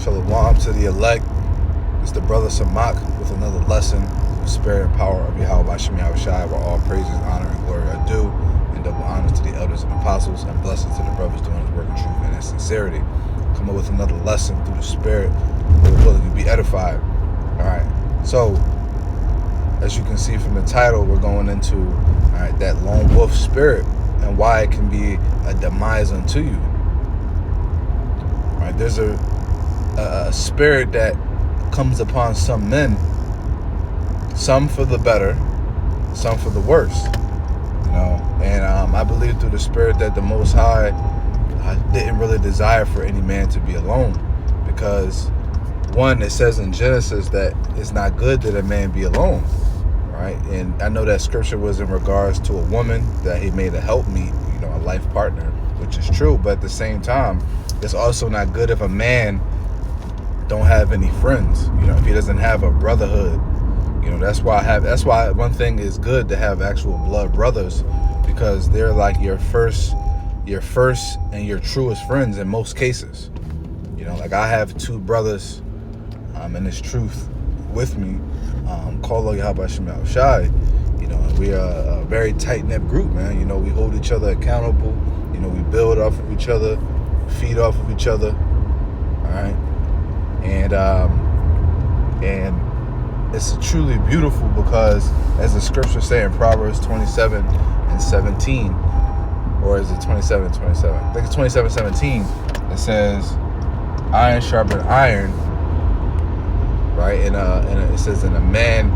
Shalom to the elect. It's the brother Samak with another lesson. The spirit and power of Yahweh Shem Yahushai, where all praises, honor, and glory are due, and double honors to the elders and apostles, and blessings to the brothers doing his work in truth and in sincerity. Come up with another lesson through the spirit, with the ability to be edified. Alright, so as you can see from the title, we're going into that lone wolf spirit and why it can be a demise unto you. Right, there's a spirit that comes upon some men, some for the better, some for the worse, and I believe through the spirit that the Most High didn't really desire for any man to be alone, because one, it says in Genesis that it's not good that a man be alone, right? And I know that scripture was in regards to a woman that he made a helpmeet, a life partner, which is true, but at the same time, it's also not good if a man don't have any friends, if he doesn't have a brotherhood. That's why one thing is good to have actual blood brothers, because they're like your first and your truest friends in most cases. Like I have two brothers in this truth with me, called Yahweh Shem Yahushai, and we are a very tight-knit group, man. We hold each other accountable, we build off of each other, feed off of each other, all right? And it's truly beautiful, because as the scriptures say in Proverbs 27:17, or is it 27:27? I think it's 27:17. It says, "Iron sharpen iron," right? And it says, "And a man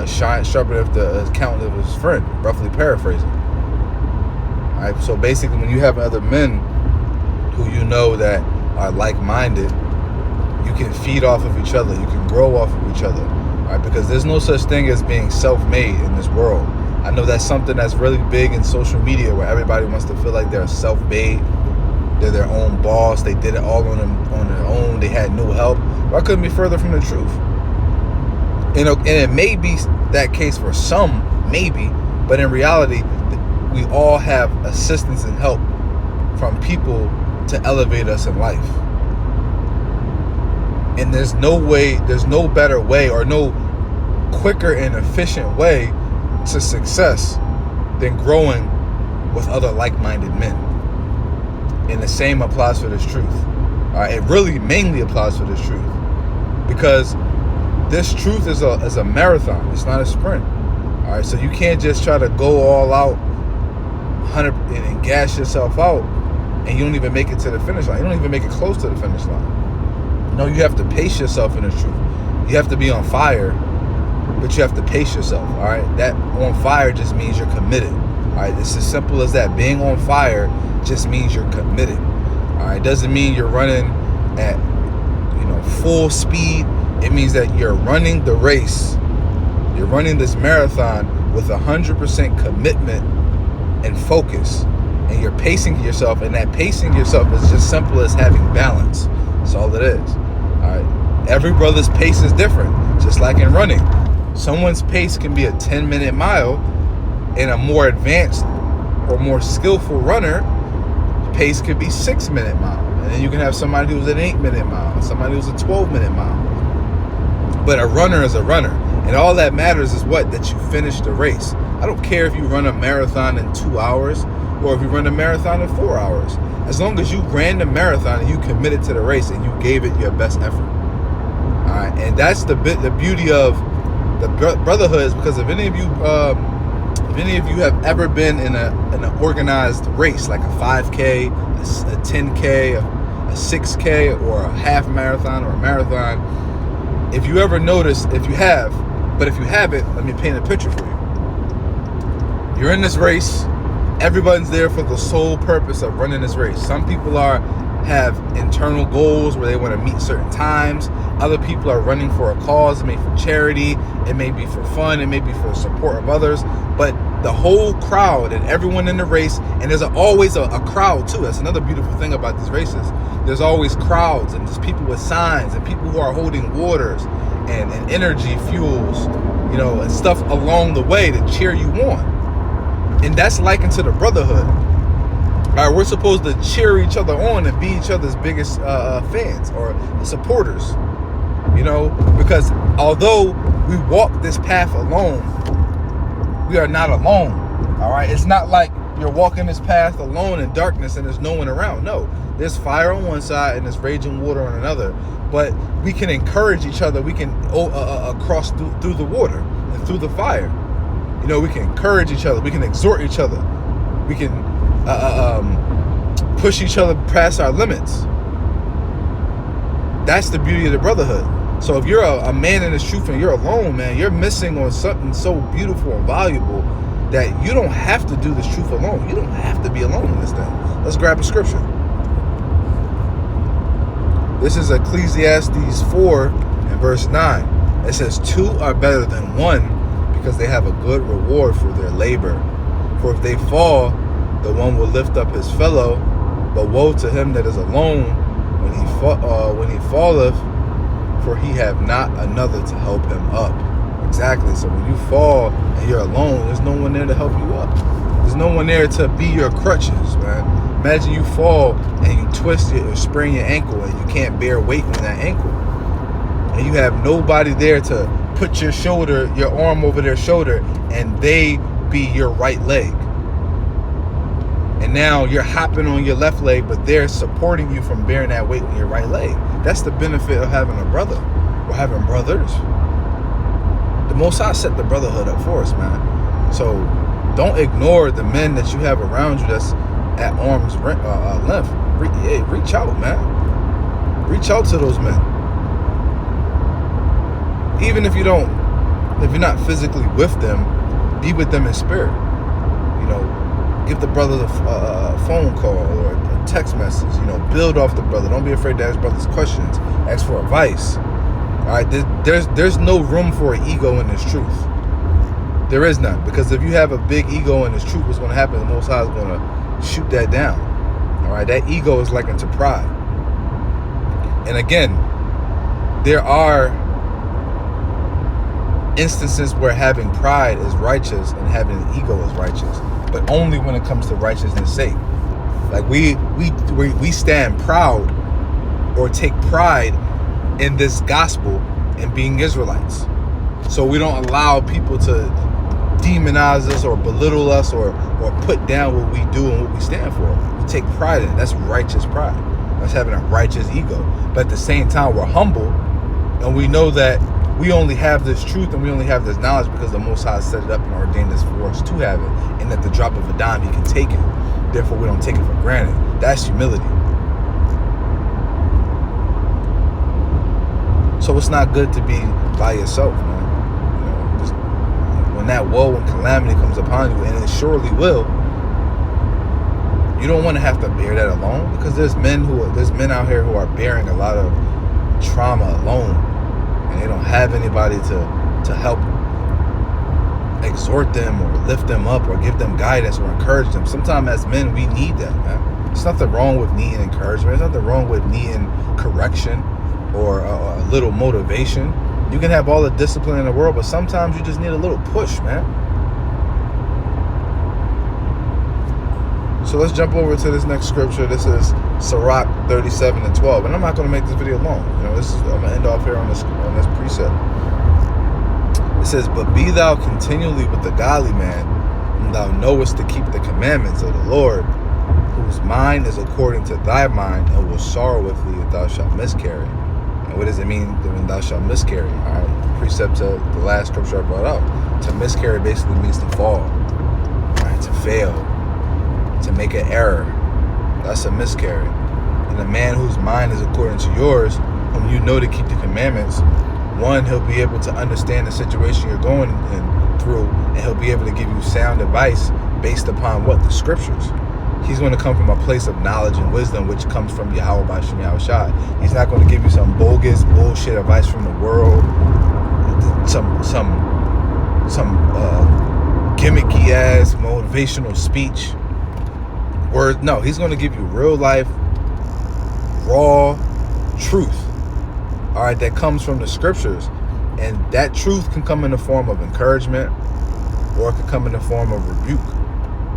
sharpeneth the account of his friend," roughly paraphrasing. All right. So basically, when you have other men who that are like-minded, you can feed off of each other, you can grow off of each other, right? Because there's no such thing as being self-made in this world. I know that's something that's really big in social media, where everybody wants to feel like they're self-made, they're their own boss, they did it all on their own, they had no help. Well, I couldn't be further from the truth. And it may be that case for some, maybe, but in reality, we all have assistance and help from people to elevate us in life. And there's no better way, or no quicker and efficient way to success than growing with other like-minded men. And the same applies for this truth. It really mainly applies for this truth, because this truth is a marathon. It's not a sprint. All right, so you can't just try to go all out 100 and gas yourself out, and you don't even make it to the finish line. You don't even make it close to the finish line. No, you have to pace yourself in the truth. You have to be on fire, but you have to pace yourself. All right, that on fire just means you're committed. All right, it's as simple as that. Being on fire just means you're committed. All right, it doesn't mean you're running at full speed. It means that you're running the race. You're running this marathon with 100% commitment and focus, and you're pacing yourself, and that pacing yourself is just simple as having balance. That's all it is. All right, every brother's pace is different, just like in running. Someone's pace can be a 10-minute mile, and a more advanced or more skillful runner pace could be 6-minute mile, and then you can have somebody who's an 8-minute mile, somebody who's a 12-minute mile. But a runner is a runner, and all that matters is that you finish the race. I don't care if you run a marathon in 2 hours, or if you run a marathon in 4 hours. As long as you ran the marathon and you committed to the race and you gave it your best effort. All right, and that's the beauty of the brotherhood, is because if any of you have ever been in an organized race, like a 5K, a 10K, a 6K, or a half marathon or a marathon, if you ever notice, if you haven't, let me paint a picture for you. You're in this race. Everyone's there for the sole purpose of running this race. Some people have internal goals where they want to meet certain times. Other people are running for a cause. It may be for charity. It may be for fun. It may be for support of others. But the whole crowd and everyone in the race, and there's always a crowd too. That's another beautiful thing about these races. There's always crowds, and there's people with signs, and people who are holding waters and energy fuels, and stuff along the way to cheer you on. And that's likened to the brotherhood. All right, we're supposed to cheer each other on and be each other's biggest fans or supporters. You know, because although we walk this path alone, we are not alone. All right, it's not like you're walking this path alone in darkness and there's no one around. No, there's fire on one side and there's raging water on another. But we can encourage each other. We can cross through the water and through the fire. You know, we can encourage each other. We can exhort each other. We can push each other past our limits. That's the beauty of the brotherhood. So if you're a man in this truth and you're alone, man, you're missing on something so beautiful and valuable that you don't have to do this truth alone. You don't have to be alone in this thing. Let's grab a scripture. This is Ecclesiastes 4 and verse 9. It says, 2 are better than 1 because they have a good reward for their labor. For if they fall, the one will lift up his fellow, but woe to him that is alone when he falleth, for he have not another to help him up. Exactly. So when you fall and you're alone, there's no one there to help you up. There's no one there to be your crutches, man. Imagine you fall and you twist it or sprain your ankle and you can't bear weight on that ankle. And you have nobody there to put your arm over their shoulder and they be your right leg. And now you're hopping on your left leg, but they're supporting you from bearing that weight on your right leg. That's the benefit of having a brother or having brothers. The Most High set the brotherhood up for us, man. So don't ignore the men that you have around you that's at arm's length. Reach out, man. Reach out to those men. Even if you're not physically with them, be with them in spirit. You know, give the brother a phone call or a text message. You know, build off the brother. Don't be afraid to ask brothers questions. Ask for advice. All right, there's no room for an ego in this truth. There is none, because if you have a big ego in this truth, what's going to happen? The Most High is going to shoot that down. All right, that ego is likened to pride. And again, there are instances where having pride is righteous and having an ego is righteous, but only when it comes to righteousness' sake. Like we stand proud or take pride in this gospel and being Israelites. So we don't allow people to demonize us or belittle us or put down what we do and what we stand for. We take pride in it. That's righteous pride. That's having a righteous ego. But at the same time, we're humble and we know that we only have this truth and we only have this knowledge because the Most High set it up and ordained this for us to have it. And at the drop of a dime, He can take it. Therefore, we don't take it for granted. That's humility. So it's not good to be by yourself, man. You know, just when that woe and calamity comes upon you, and it surely will, you don't want to have to bear that alone, because there's men out here who are bearing a lot of trauma alone, and they don't have anybody to help exhort them or lift them up or give them guidance or encourage them. Sometimes as men, we need that, man. There's nothing wrong with needing encouragement. There's nothing wrong with needing correction or a little motivation. You can have all the discipline in the world, but sometimes you just need a little push, man. So let's jump over to this next scripture. This is Sirach 37:12, and I'm not going to make this video long. You know, I'm going to end off here on this precept. It says, "But be thou continually with the godly man, and thou knowest to keep the commandments of the Lord, whose mind is according to thy mind, and will sorrow with thee if thou shalt miscarry." And what does it mean when thou shalt miscarry? All right, the precept to the last scripture I brought up. To miscarry basically means to fall, all right, to fail, to make an error. That's a miscarry. And a man whose mind is according to yours, whom you know to keep the commandments, one, he'll be able to understand the situation you're going through, and he'll be able to give you sound advice based upon what? The scriptures. He's going to come from a place of knowledge and wisdom, which comes from Yahweh B'Shem Yahushua. He's not going to give you some bogus bullshit advice from the world, some gimmicky ass motivational speech. No, he's going to give you real life, raw truth. All right, that comes from the scriptures, and that truth can come in the form of encouragement, or it can come in the form of rebuke,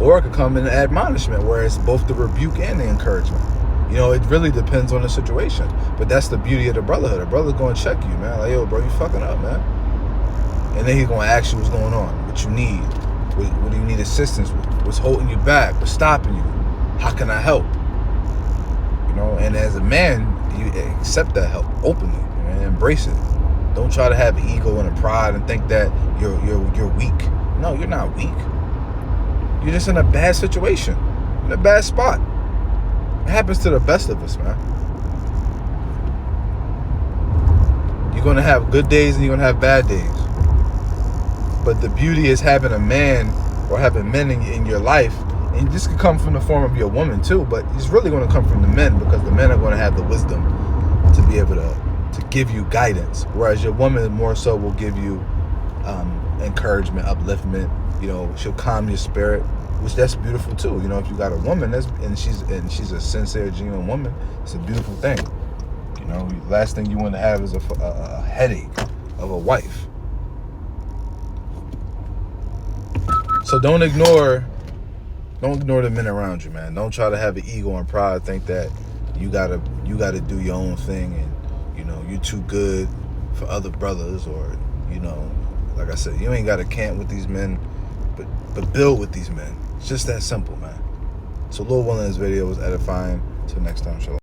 Or it could come in admonishment, where it's both the rebuke and the encouragement. You know, it really depends on the situation. But that's the beauty of the brotherhood. The brother's going to check you, man. Like, yo, bro, you fucking up, man. And then he's going to ask you what's going on, what you need, what do you need assistance with, what's holding you back, what's stopping you, how can I help? You know, and as a man, you accept that help openly and embrace it. Don't try to have ego and a pride and think that you're weak. No, you're not weak. You're just in a bad situation, in a bad spot. It happens to the best of us, man. You're going to have good days and you're going to have bad days. But the beauty is having a man or having men in your life, and this could come from the form of your woman too, but it's really going to come from the men, because the men are going to have the wisdom to be able to give you guidance, whereas your woman more so will give you encouragement, upliftment. You know, she'll calm your spirit, which that's beautiful too. You know, if you got a woman and she's a sincere, genuine woman, it's a beautiful thing. You know, the last thing you want to have is a headache of a wife. So don't ignore the men around you, man. Don't try to have an ego and pride, think that you gotta do your own thing, and you know you're too good for other brothers, or you know, like I said, you ain't gotta camp with these men, but build with these men. It's just that simple, man. So Lil Will in this video was edifying. Till next time, shalom.